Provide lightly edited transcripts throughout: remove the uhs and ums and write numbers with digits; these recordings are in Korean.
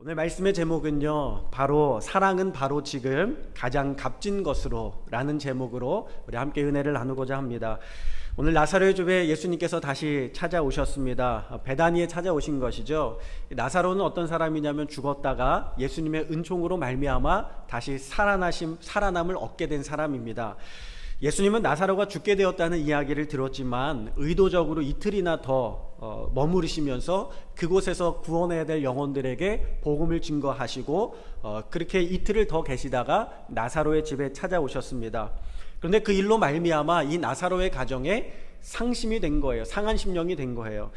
오늘 말씀의 제목은요, 바로 사랑은 바로 지금 가장 값진 것으로 라는 제목으로 우리 함께 은혜를 나누고자 합니다. 오늘 나사로의 집에 예수님께서 다시 찾아오셨습니다. 베다니에 찾아오신 것이죠. 나사로는 어떤 사람이냐면 죽었다가 예수님의 은총으로 말미암아 다시 살아남을 얻게 된 사람입니다. 예수님은 나사로가 죽게 되었다는 이야기를 들었지만 의도적으로 이틀이나 더 머무르시면서 그곳에서 구원해야 될 영혼들에게 복음을 증거하시고 그렇게 이틀을 더 계시다가 나사로의 집에 찾아오셨습니다. 그런데 그 일로 말미암아 이 나사로의 가정에 상심이 된 거예요. 상한 심령이 된 거예요.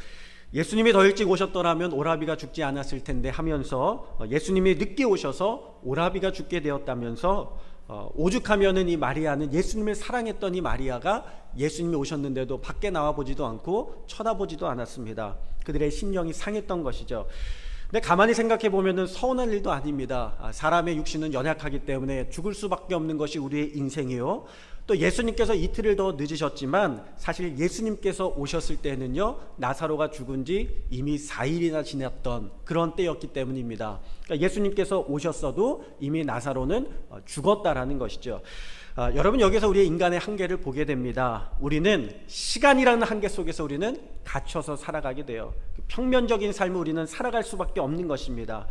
예수님이 더 일찍 오셨더라면 오라비가 죽지 않았을 텐데 하면서 예수님이 늦게 오셔서 오라비가 죽게 되었다면서 오죽하면은 이 마리아는 예수님을 사랑했던 이 마리아가 예수님이 오셨는데도 밖에 나와보지도 않고 쳐다보지도 않았습니다. 그들의 심령이 상했던 것이죠. 근데 가만히 생각해 보면은 서운할 일도 아닙니다. 사람의 육신은 연약하기 때문에 죽을 수밖에 없는 것이 우리의 인생이요. 또 예수님께서 이틀을 더 늦으셨지만 사실 예수님께서 오셨을 때는요, 나사로가 죽은 지 이미 4일이나 지났던 그런 때였기 때문입니다. 그러니까 예수님께서 오셨어도 이미 나사로는 죽었다라는 것이죠. 여러분, 여기서 우리의 인간의 한계를 보게 됩니다. 우리는 시간이라는 한계 속에서 우리는 갇혀서 살아가게 돼요. 평면적인 삶을 우리는 살아갈 수밖에 없는 것입니다.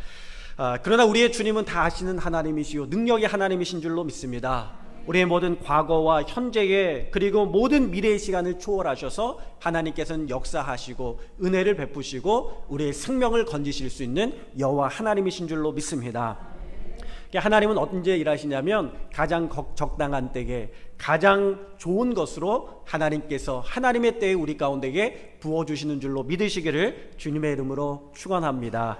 그러나 우리의 주님은 다 아시는 하나님이시요 능력의 하나님이신 줄로 믿습니다. 우리의 모든 과거와 현재의 그리고 모든 미래의 시간을 초월하셔서 하나님께서는 역사하시고 은혜를 베푸시고 우리의 생명을 건지실 수 있는 여호와 하나님이신 줄로 믿습니다. 하나님은 언제 일하시냐면 가장 적당한 때에 가장 좋은 것으로 하나님께서 하나님의 때에 우리 가운데에 부어주시는 줄로 믿으시기를 주님의 이름으로 축원합니다.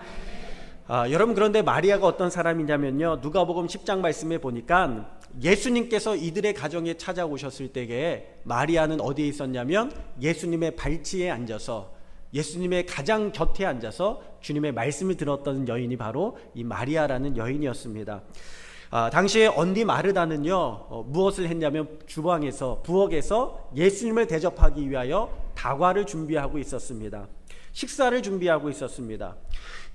여러분, 그런데 마리아가 어떤 사람이냐면요, 누가복음 10장 말씀에 보니까 예수님께서 이들의 가정에 찾아오셨을 때에 마리아는 어디에 있었냐면 예수님의 발치에 앉아서 예수님의 가장 곁에 앉아서 주님의 말씀을 들었던 여인이 바로 이 마리아라는 여인이었습니다. 당시에 언니 마르다는요, 무엇을 했냐면 부엌에서 예수님을 대접하기 위하여 다과를 준비하고 있었습니다. 식사를 준비하고 있었습니다.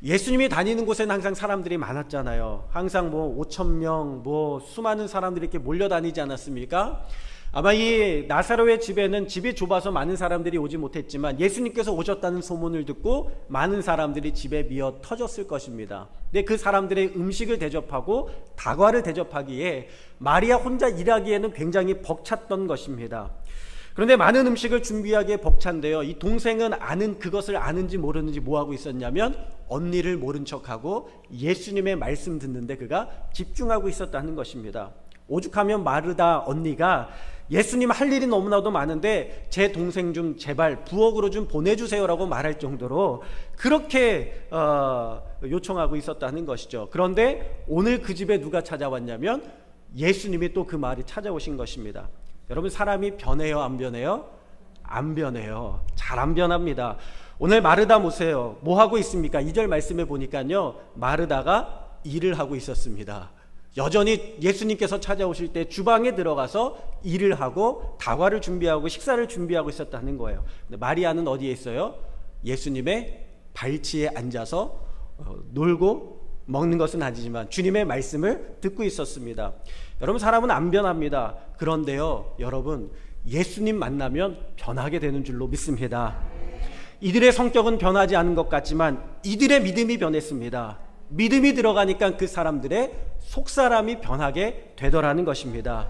예수님이 다니는 곳에는 항상 사람들이 많았잖아요. 항상 5,000명 수많은 사람들이 이렇게 몰려다니지 않았습니까? 아마 이 나사로의 집에는 집이 좁아서 많은 사람들이 오지 못했지만 예수님께서 오셨다는 소문을 듣고 많은 사람들이 집에 미어 터졌을 것입니다. 근데 그 사람들의 음식을 대접하고 다과를 대접하기에 마리아 혼자 일하기에는 굉장히 벅찼던 것입니다. 그런데 많은 음식을 준비하기에 벅찬데요, 이 동생은 그것을 아는지 모르는지 뭐하고 있었냐면 언니를 모른 척하고 예수님의 말씀 듣는데 그가 집중하고 있었다는 것입니다. 오죽하면 마르다 언니가 예수님 할 일이 너무나도 많은데 제 동생 좀 제발 부엌으로 좀 보내주세요라고 말할 정도로 그렇게 요청하고 있었다는 것이죠. 그런데 오늘 그 집에 누가 찾아왔냐면 예수님이 또 그 말이 찾아오신 것입니다. 여러분, 사람이 변해요, 안 변해요? 안 변해요. 잘 안 변합니다. 오늘 마르다 보세요. 뭐 하고 있습니까? 2절 말씀에 보니까요, 마르다가 일을 하고 있었습니다. 여전히 예수님께서 찾아오실 때 주방에 들어가서 일을 하고 다과를 준비하고 식사를 준비하고 있었다는 거예요. 근데 마리아는 어디에 있어요? 예수님의 발치에 앉아서 놀고 먹는 것은 아니지만 주님의 말씀을 듣고 있었습니다. 여러분, 사람은 안 변합니다. 그런데요, 여러분, 예수님 만나면 변하게 되는 줄로 믿습니다. 이들의 성격은 변하지 않은 것 같지만 이들의 믿음이 변했습니다. 믿음이 들어가니까 그 사람들의 속사람이 변하게 되더라는 것입니다.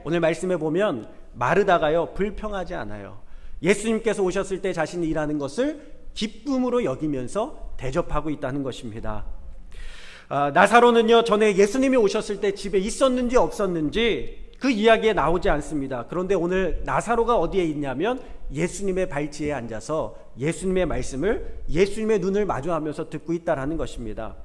오늘 말씀에 보면 마르다가요, 불평하지 않아요. 예수님께서 오셨을 때 자신이 일하는 것을 기쁨으로 여기면서 대접하고 있다는 것입니다. 나사로는요, 전에 예수님이 오셨을 때 집에 있었는지 없었는지 그 이야기에 나오지 않습니다. 그런데 오늘 나사로가 어디에 있냐면 예수님의 발치에 앉아서 예수님의 말씀을 예수님의 눈을 마주하면서 듣고 있다라는 것입니다.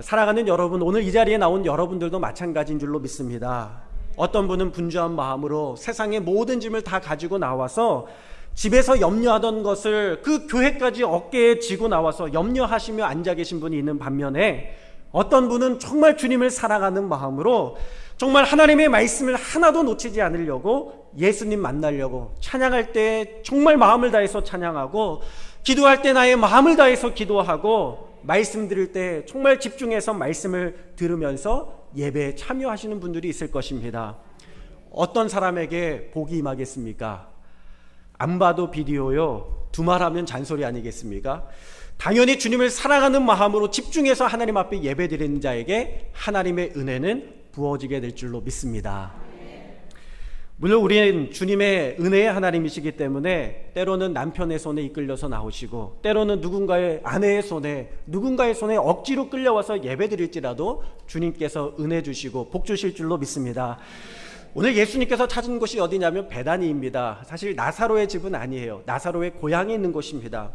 사랑하는 여러분, 오늘 이 자리에 나온 여러분들도 마찬가지인 줄로 믿습니다. 어떤 분은 분주한 마음으로 세상의 모든 짐을 다 가지고 나와서 집에서 염려하던 것을 그 교회까지 어깨에 지고 나와서 염려하시며 앉아 계신 분이 있는 반면에 어떤 분은 정말 주님을 사랑하는 마음으로 정말 하나님의 말씀을 하나도 놓치지 않으려고 예수님 만나려고 찬양할 때 정말 마음을 다해서 찬양하고 기도할 때 나의 마음을 다해서 기도하고 말씀 들을 때 정말 집중해서 말씀을 들으면서 예배에 참여하시는 분들이 있을 것입니다. 어떤 사람에게 복이 임하겠습니까? 안 봐도 비디오요, 두말하면 잔소리 아니겠습니까? 당연히 주님을 사랑하는 마음으로 집중해서 하나님 앞에 예배드리는 자에게 하나님의 은혜는 부어지게 될 줄로 믿습니다. 물론 우리는 주님의 은혜의 하나님이시기 때문에 때로는 남편의 손에 이끌려서 나오시고, 때로는 누군가의 아내의 손에, 누군가의 손에 억지로 끌려와서 예배드릴지라도 주님께서 은혜 주시고 복 주실 줄로 믿습니다. 오늘 예수님께서 찾은 곳이 어디냐면 베다니입니다. 사실 나사로의 집은 아니에요. 나사로의 고향에 있는 곳입니다.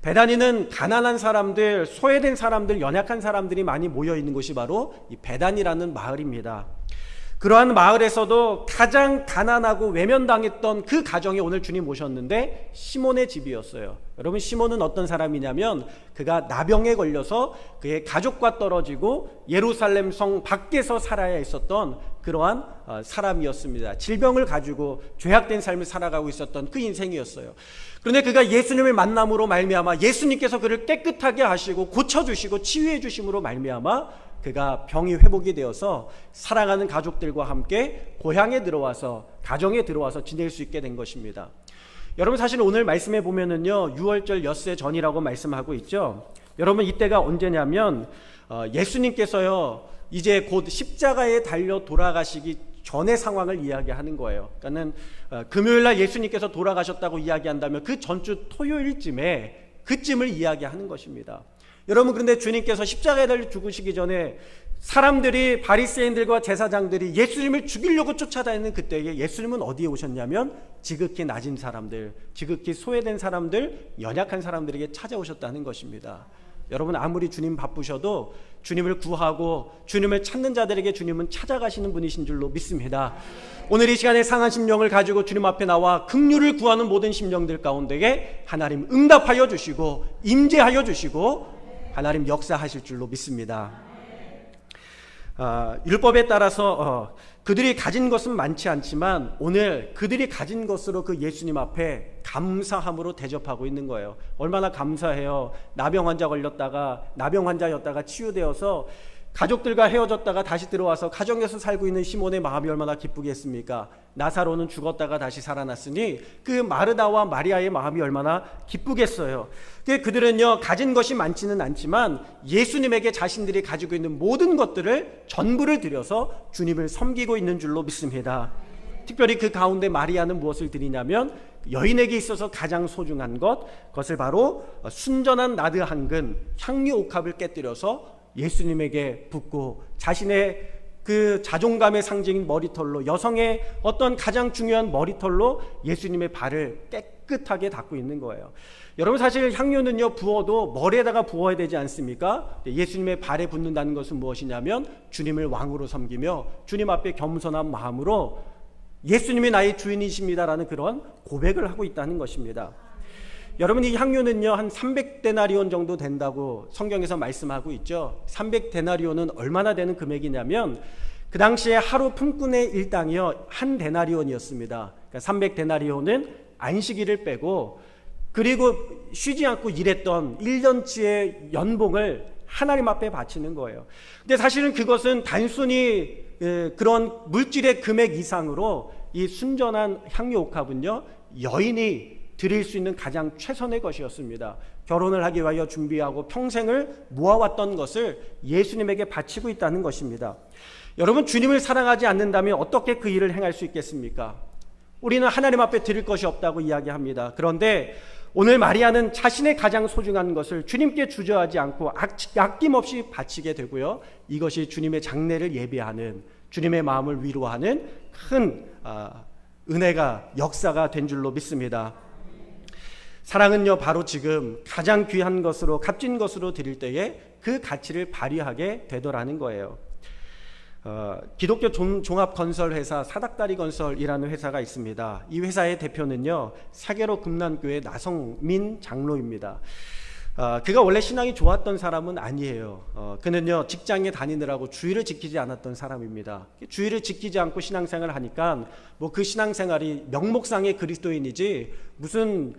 베다니는 가난한 사람들, 소외된 사람들, 연약한 사람들이 많이 모여 있는 곳이 바로 이 베다니라는 마을입니다. 그러한 마을에서도 가장 가난하고 외면당했던 그 가정에 오늘 주님 오셨는데 시몬의 집이었어요. 여러분, 시몬은 어떤 사람이냐면 그가 나병에 걸려서 그의 가족과 떨어지고 예루살렘 성 밖에서 살아야 했었던 그러한 사람이었습니다. 질병을 가지고 죄악된 삶을 살아가고 있었던 그 인생이었어요. 그런데 그가 예수님을 만남으로 말미암아 예수님께서 그를 깨끗하게 하시고 고쳐주시고 치유해 주심으로 말미암아 그가 병이 회복이 되어서 사랑하는 가족들과 함께 고향에 들어와서, 가정에 들어와서 지낼 수 있게 된 것입니다. 여러분, 사실 오늘 말씀해 보면은요, 6월절 엿새 전이라고 말씀하고 있죠. 여러분, 이때가 언제냐면 예수님께서요 이제 곧 십자가에 달려 돌아가시기 전의 상황을 이야기하는 거예요. 그러니까는 금요일날 예수님께서 돌아가셨다고 이야기한다면 그 전주 토요일쯤에 그쯤을 이야기하는 것입니다. 여러분, 그런데 주님께서 십자가에 달려 죽으시기 전에 사람들이, 바리새인들과 제사장들이 예수님을 죽이려고 쫓아다니는 그때에 예수님은 어디에 오셨냐면 지극히 낮은 사람들, 지극히 소외된 사람들, 연약한 사람들에게 찾아오셨다는 것입니다. 여러분, 아무리 주님 바쁘셔도 주님을 구하고 주님을 찾는 자들에게 주님은 찾아가시는 분이신 줄로 믿습니다. 오늘 이 시간에 상한 심령을 가지고 주님 앞에 나와 긍휼을 구하는 모든 심령들 가운데에 하나님 응답하여 주시고 임재하여 주시고 하나님 역사하실 줄로 믿습니다. 율법에 따라서 그들이 가진 것은 많지 않지만 오늘 그들이 가진 것으로 그 예수님 앞에 감사함으로 대접하고 있는 거예요. 얼마나 감사해요. 나병 환자 걸렸다가, 나병 환자였다가 치유되어서 가족들과 헤어졌다가 다시 들어와서 가정에서 살고 있는 시몬의 마음이 얼마나 기쁘겠습니까? 나사로는 죽었다가 다시 살아났으니 그 마르다와 마리아의 마음이 얼마나 기쁘겠어요. 그들은요, 가진 것이 많지는 않지만 예수님에게 자신들이 가지고 있는 모든 것들을 전부를 들여서 주님을 섬기고 있는 줄로 믿습니다. 특별히 그 가운데 마리아는 무엇을 드리냐면 여인에게 있어서 가장 소중한 것, 그것을 바로 순전한 나드 한 근, 향유 옥합을 깨뜨려서 예수님에게 붓고 자신의 그 자존감의 상징인 머리털로, 여성의 어떤 가장 중요한 머리털로 예수님의 발을 깨끗하게 닦고 있는 거예요. 여러분, 사실 향유는요 부어도 머리에다가 부어야 되지 않습니까? 예수님의 발에 붓는다는 것은 무엇이냐면 주님을 왕으로 섬기며 주님 앞에 겸손한 마음으로 예수님이 나의 주인이십니다라는 그런 고백을 하고 있다는 것입니다. 여러분, 이 향유는요 한 300데나리온 정도 된다고 성경에서 말씀하고 있죠. 300데나리온은 얼마나 되는 금액이냐면 그 당시에 하루 품꾼의 일당이요 한 데나리온이었습니다. 그러니까 300데나리온은 안식일을 빼고 그리고 쉬지 않고 일했던 1년치의 연봉을 하나님 앞에 바치는 거예요. 근데 사실은 그것은 단순히 그런 물질의 금액 이상으로 이 순전한 향유 옥합은요 여인이 드릴 수 있는 가장 최선의 것이었습니다. 결혼을 하기 위하여 준비하고 평생을 모아왔던 것을 예수님에게 바치고 있다는 것입니다. 여러분, 주님을 사랑하지 않는다면 어떻게 그 일을 행할 수 있겠습니까? 우리는 하나님 앞에 드릴 것이 없다고 이야기합니다. 그런데 오늘 마리아는 자신의 가장 소중한 것을 주님께 주저하지 않고 아낌없이 바치게 되고요, 이것이 주님의 장례를 예배하는, 주님의 마음을 위로하는 큰 은혜가, 역사가 된 줄로 믿습니다. 사랑은요 바로 지금 가장 귀한 것으로, 값진 것으로 드릴 때에 그 가치를 발휘하게 되더라는 거예요. 기독교 종합건설회사 사닥다리건설이라는 회사가 있습니다. 이 회사의 대표는요 사계로 금난교회 나성민 장로입니다. 그가 원래 신앙이 좋았던 사람은 아니에요. 그는요, 직장에 다니느라고 주의를 지키지 않았던 사람입니다. 주의를 지키지 않고 신앙생활을 하니까 뭐 그 신앙생활이 명목상의 그리스도인이지 무슨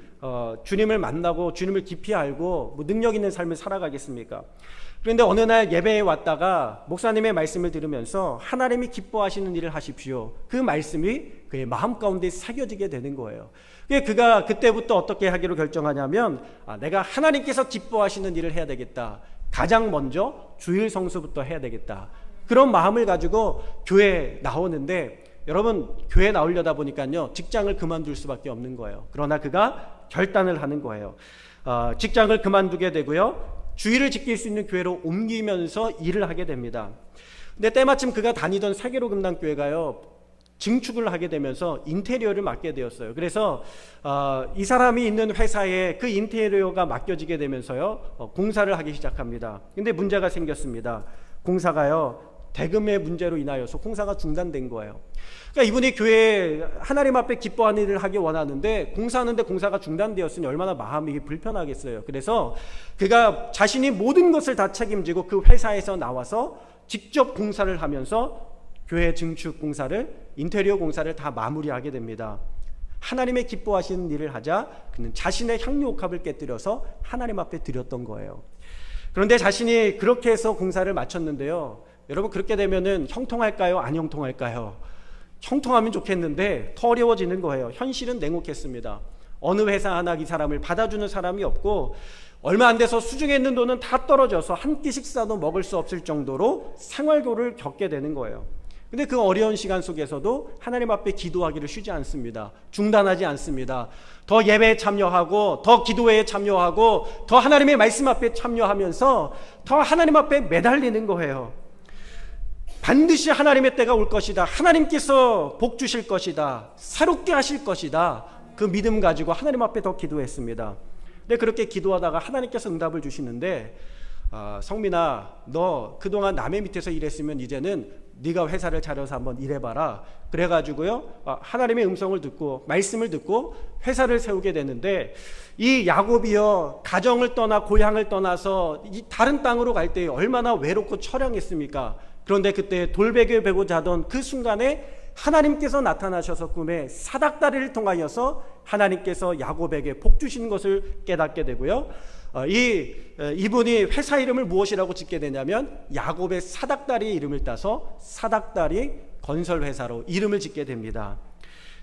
주님을 만나고 주님을 깊이 알고 뭐 능력 있는 삶을 살아가겠습니까? 그런데 어느 날 예배에 왔다가 목사님의 말씀을 들으면서 하나님이 기뻐하시는 일을 하십시오. 그 말씀이 그의 마음 가운데 새겨지게 되는 거예요. 그가 그때부터 어떻게 하기로 결정하냐면 내가 하나님께서 기뻐하시는 일을 해야 되겠다. 가장 먼저 주일 성수부터 해야 되겠다. 그런 마음을 가지고 교회에 나오는데, 여러분, 교회에 나오려다 보니까요, 직장을 그만둘 수밖에 없는 거예요. 그러나 그가 결단을 하는 거예요. 직장을 그만두게 되고요, 주일을 지킬 수 있는 교회로 옮기면서 일을 하게 됩니다. 근데 때마침 그가 다니던 세계로 금단교회가요, 증축을 하게 되면서 인테리어를 맡게 되었어요. 그래서 이 사람이 있는 회사에 그 인테리어가 맡겨지게 되면서요, 공사를 하기 시작합니다. 근데 문제가 생겼습니다. 공사가요, 대금의 문제로 인하여서 공사가 중단된 거예요. 그러니까 이분이 교회에 하나님 앞에 기뻐하는 일을 하기 원하는데 공사하는데 공사가 중단되었으니 얼마나 마음이 불편하겠어요. 그래서 그가 자신이 모든 것을 다 책임지고 그 회사에서 나와서 직접 공사를 하면서 교회 증축 공사를, 인테리어 공사를 다 마무리하게 됩니다. 하나님의 기뻐하시는 일을 하자 그는 자신의 향유옥합을 깨뜨려서 하나님 앞에 드렸던 거예요. 그런데 자신이 그렇게 해서 공사를 마쳤는데요, 여러분, 그렇게 되면은 형통할까요? 안 형통할까요? 형통하면 좋겠는데 더 어려워지는 거예요. 현실은 냉혹했습니다. 어느 회사 하나 이 사람을 받아주는 사람이 없고, 얼마 안 돼서 수중에 있는 돈은 다 떨어져서 한 끼 식사도 먹을 수 없을 정도로 생활고를 겪게 되는 거예요. 근데 그 어려운 시간 속에서도 하나님 앞에 기도하기를 쉬지 않습니다. 중단하지 않습니다. 더 예배에 참여하고, 더 기도회에 참여하고, 더 하나님의 말씀 앞에 참여하면서 더 하나님 앞에 매달리는 거예요. 반드시 하나님의 때가 올 것이다. 하나님께서 복 주실 것이다. 새롭게 하실 것이다. 그 믿음 가지고 하나님 앞에 더 기도했습니다. 근데 그렇게 기도하다가 하나님께서 응답을 주시는데, 성민아, 너 그동안 남의 밑에서 일했으면 이제는 네가 회사를 차려서 한번 일해봐라. 그래가지고요, 하나님의 음성을 듣고 말씀을 듣고 회사를 세우게 되는데, 이 야곱이요, 가정을 떠나 고향을 떠나서 이 다른 땅으로 갈 때 얼마나 외롭고 처량했습니까? 그런데 그때 돌베개 베고 자던 그 순간에 하나님께서 나타나셔서 꿈에 사닥다리를 통하여서 하나님께서 야곱에게 복 주시는 것을 깨닫게 되고요, 이분이 회사 이름을 무엇이라고 짓게 되냐면 야곱의 사닥다리의 이름을 따서 사닥다리 건설회사로 이름을 짓게 됩니다.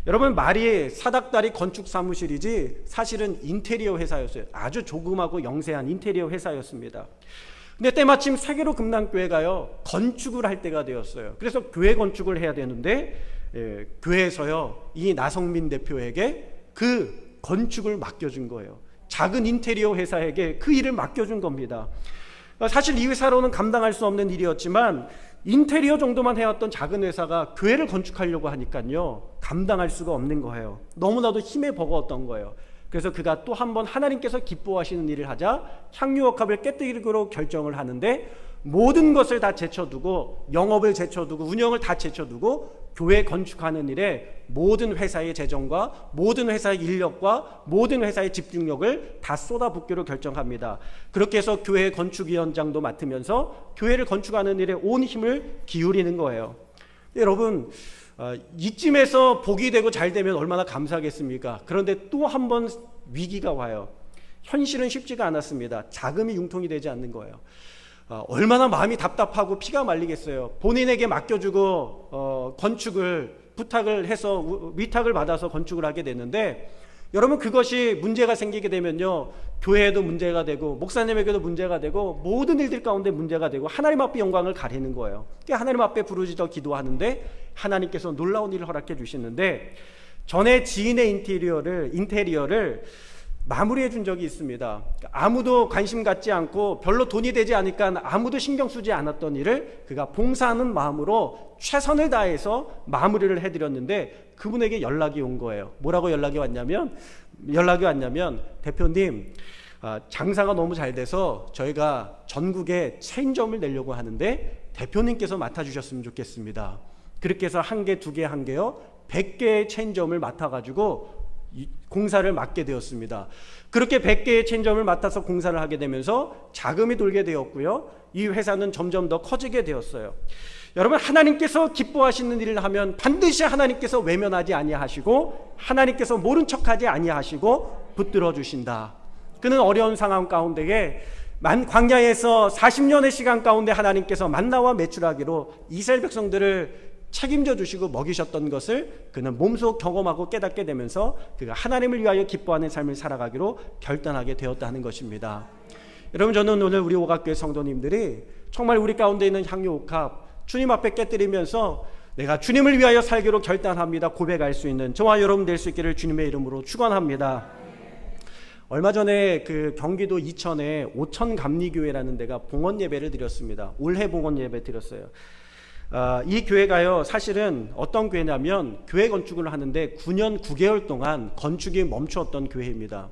여러분, 말이 사닥다리 건축사무실이지 사실은 인테리어 회사였어요. 아주 조그마고 영세한 인테리어 회사였습니다. 근데 때마침 세계로 금남교회가요, 건축을 할 때가 되었어요. 그래서 교회 건축을 해야 되는데 교회에서요, 이 나성민 대표에게 그 건축을 맡겨준 거예요. 작은 인테리어 회사에게 그 일을 맡겨준 겁니다. 사실 이 회사로는 감당할 수 없는 일이었지만 인테리어 정도만 해왔던 작은 회사가 교회를 건축하려고 하니까요, 감당할 수가 없는 거예요. 너무나도 힘에 버거웠던 거예요. 그래서 그가 또 한 번 하나님께서 기뻐하시는 일을 하자 향유옥합을 깨뜨리기로 결정을 하는데, 모든 것을 다 제쳐두고, 영업을 제쳐두고 운영을 다 제쳐두고 교회 건축하는 일에 모든 회사의 재정과 모든 회사의 인력과 모든 회사의 집중력을 다 쏟아붓기로 결정합니다. 그렇게 해서 교회 건축위원장도 맡으면서 교회를 건축하는 일에 온 힘을 기울이는 거예요. 여러분, 이쯤에서 복이 되고 잘 되면 얼마나 감사하겠습니까? 그런데 또 한 번 위기가 와요. 현실은 쉽지가 않았습니다. 자금이 융통이 되지 않는 거예요. 얼마나 마음이 답답하고 피가 말리겠어요. 본인에게 맡겨주고 건축을 부탁을 해서 위탁을 받아서 건축을 하게 되는데, 여러분, 그것이 문제가 생기게 되면요, 교회에도 문제가 되고 목사님에게도 문제가 되고 모든 일들 가운데 문제가 되고 하나님 앞에 영광을 가리는 거예요. 하나님 앞에 부르짖어 기도하는데 하나님께서 놀라운 일을 허락해 주시는데, 전에 지인의 인테리어를 마무리해 준 적이 있습니다. 아무도 관심 갖지 않고 별로 돈이 되지 않으니까 아무도 신경 쓰지 않았던 일을 그가 봉사하는 마음으로 최선을 다해서 마무리를 해드렸는데, 그분에게 연락이 온 거예요. 뭐라고 연락이 왔냐면 대표님, 장사가 너무 잘 돼서 저희가 전국에 체인점을 내려고 하는데 대표님께서 맡아주셨으면 좋겠습니다. 그렇게 해서 한 개, 두 개, 한 개요, 100개의 체인점을 맡아가지고 공사를 맡게 되었습니다. 그렇게 100개의 체인점을 맡아서 공사를 하게 되면서 자금이 돌게 되었고요. 이 회사는 점점 더 커지게 되었어요. 여러분, 하나님께서 기뻐하시는 일을 하면 반드시 하나님께서 외면하지 아니하시고 하나님께서 모른 척하지 아니하시고 붙들어 주신다. 그는 어려운 상황 가운데에 광야에서 40년의 시간 가운데 하나님께서 만나와 메추라기로 이스라엘 백성들을 책임져 주시고 먹이셨던 것을 그는 몸소 경험하고 깨닫게 되면서 그가 하나님을 위하여 기뻐하는 삶을 살아가기로 결단하게 되었다는 것입니다. 여러분, 저는 오늘 우리 오각교회 성도님들이 정말 우리 가운데 있는 향유옥합 주님 앞에 깨뜨리면서 내가 주님을 위하여 살기로 결단합니다 고백할 수 있는 저와 여러분 될 수 있기를 주님의 이름으로 축원합니다. 얼마 전에 그 경기도 이천에 오천감리교회라는 데가 봉헌 예배를 드렸습니다. 올해 봉헌 예배 드렸어요. 이 교회가요, 사실은 어떤 교회냐면 교회 건축을 하는데 9년 9개월 동안 건축이 멈추었던 교회입니다.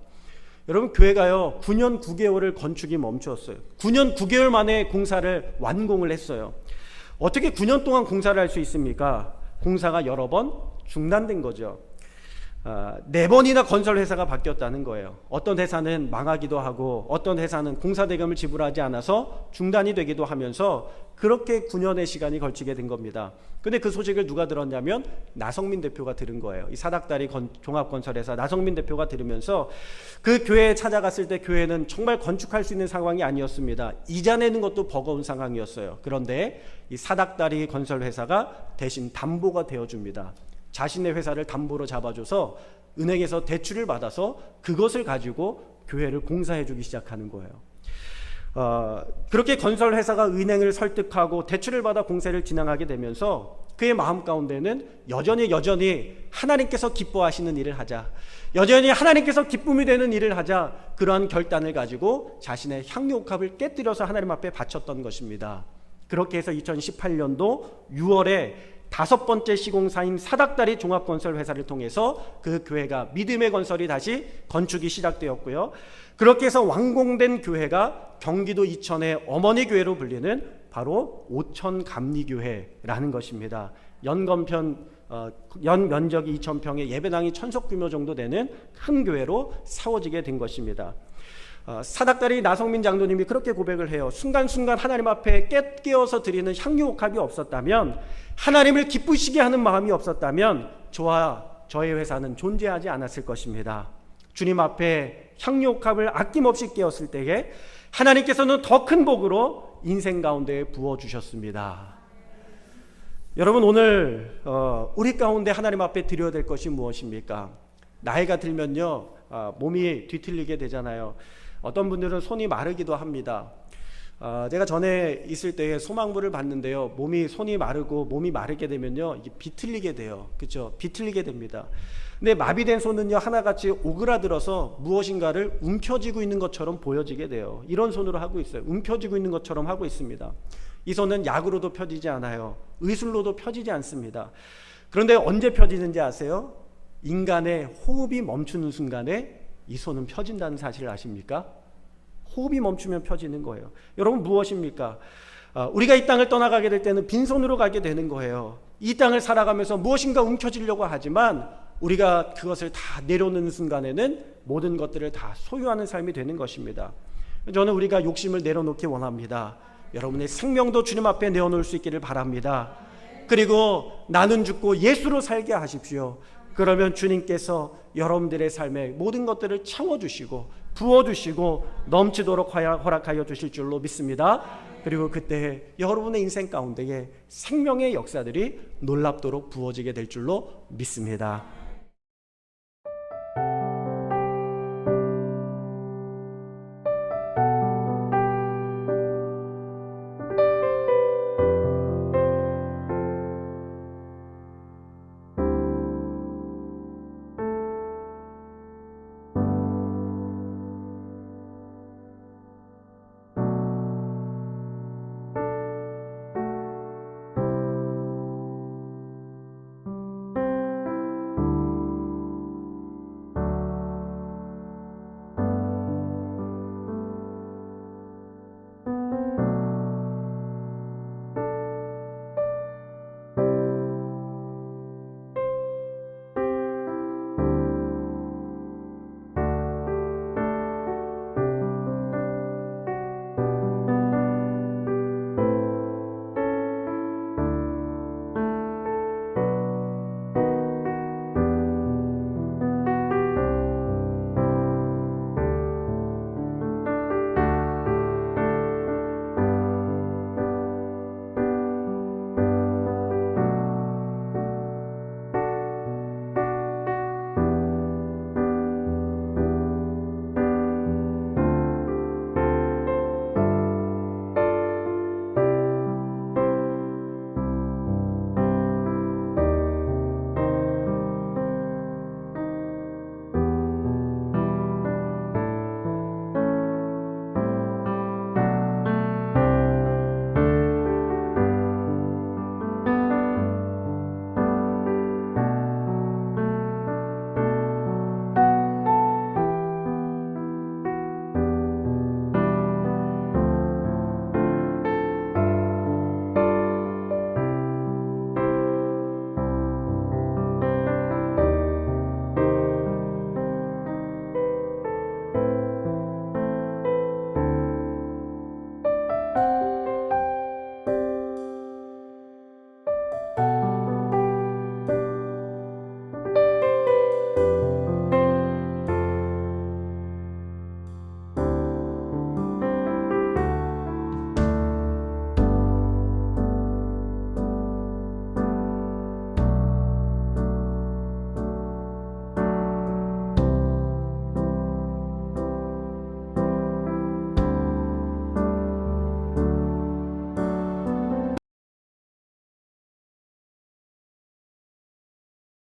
여러분, 교회가요 9년 9개월을 건축이 멈추었어요. 9년 9개월 만에 공사를 완공을 했어요. 어떻게 9년 동안 공사를 할 수 있습니까? 공사가 여러 번 중단된 거죠. 4번이나 건설회사가 바뀌었다는 거예요. 어떤 회사는 망하기도 하고 어떤 회사는 공사 대금을 지불하지 않아서 중단이 되기도 하면서 그렇게 9년의 시간이 걸치게 된 겁니다. 근데 그 소식을 누가 들었냐면 나성민 대표가 들은 거예요. 이 사닥다리 종합건설회사 나성민 대표가 들으면서 그 교회에 찾아갔을 때 교회는 정말 건축할 수 있는 상황이 아니었습니다. 이자 내는 것도 버거운 상황이었어요. 그런데 이 사닥다리 건설회사가 대신 담보가 되어줍니다. 자신의 회사를 담보로 잡아줘서 은행에서 대출을 받아서 그것을 가지고 교회를 공사해주기 시작하는 거예요. 그렇게 건설회사가 은행을 설득하고 대출을 받아 공사를 진행하게 되면서 그의 마음 가운데는 여전히 하나님께서 기뻐하시는 일을 하자, 여전히 하나님께서 기쁨이 되는 일을 하자, 그러한 결단을 가지고 자신의 향유옥합을 깨뜨려서 하나님 앞에 바쳤던 것입니다. 그렇게 해서 2018년도 6월에 5번째 시공사인 사닥다리 종합건설회사를 통해서 그 교회가 믿음의 건설이 다시 건축이 시작되었고요. 그렇게 해서 완공된 교회가 경기도 이천의 어머니 교회로 불리는 바로 오천감리교회라는 것입니다. 연 면적이 2,000평에 예배당이 1,000석 규모 정도 되는 큰 교회로 세워지게 된 것입니다. 사닥다리 나성민 장로님이 그렇게 고백을 해요. 순간순간 하나님 앞에 깨어서 드리는 향유옥합이 없었다면, 하나님을 기쁘시게 하는 마음이 없었다면 저와 저의 회사는 존재하지 않았을 것입니다. 주님 앞에 향유옥합을 아낌없이 깨었을 때에 하나님께서는 더 큰 복으로 인생 가운데 부어주셨습니다. 여러분, 오늘 우리 가운데 하나님 앞에 드려야 될 것이 무엇입니까? 나이가 들면요 몸이 뒤틀리게 되잖아요. 어떤 분들은 손이 마르기도 합니다. 제가 전에 있을 때에 소망부를 봤는데요, 손이 마르고 몸이 마르게 되면요 이게 비틀리게 돼요. 그렇죠? 비틀리게 됩니다. 근데 마비된 손은요 하나같이 오그라들어서 무엇인가를 움켜쥐고 있는 것처럼 보여지게 돼요. 이런 손으로 하고 있어요. 움켜쥐고 있는 것처럼 하고 있습니다. 이 손은 약으로도 펴지지 않아요. 의술로도 펴지지 않습니다. 그런데 언제 펴지는지 아세요? 인간의 호흡이 멈추는 순간에 이 손은 펴진다는 사실을 아십니까? 호흡이 멈추면 펴지는 거예요. 여러분, 무엇입니까? 우리가 이 땅을 떠나가게 될 때는 빈손으로 가게 되는 거예요. 이 땅을 살아가면서 무엇인가 움켜쥐려고 하지만 우리가 그것을 다 내려놓는 순간에는 모든 것들을 다 소유하는 삶이 되는 것입니다. 저는 우리가 욕심을 내려놓기 원합니다. 여러분의 생명도 주님 앞에 내어놓을 수 있기를 바랍니다. 그리고 나는 죽고 예수로 살게 하십시오. 그러면 주님께서 여러분들의 삶에 모든 것들을 채워주시고 부어주시고 넘치도록 허락하여 주실 줄로 믿습니다. 그리고 그때 여러분의 인생 가운데에 생명의 역사들이 놀랍도록 부어지게 될 줄로 믿습니다.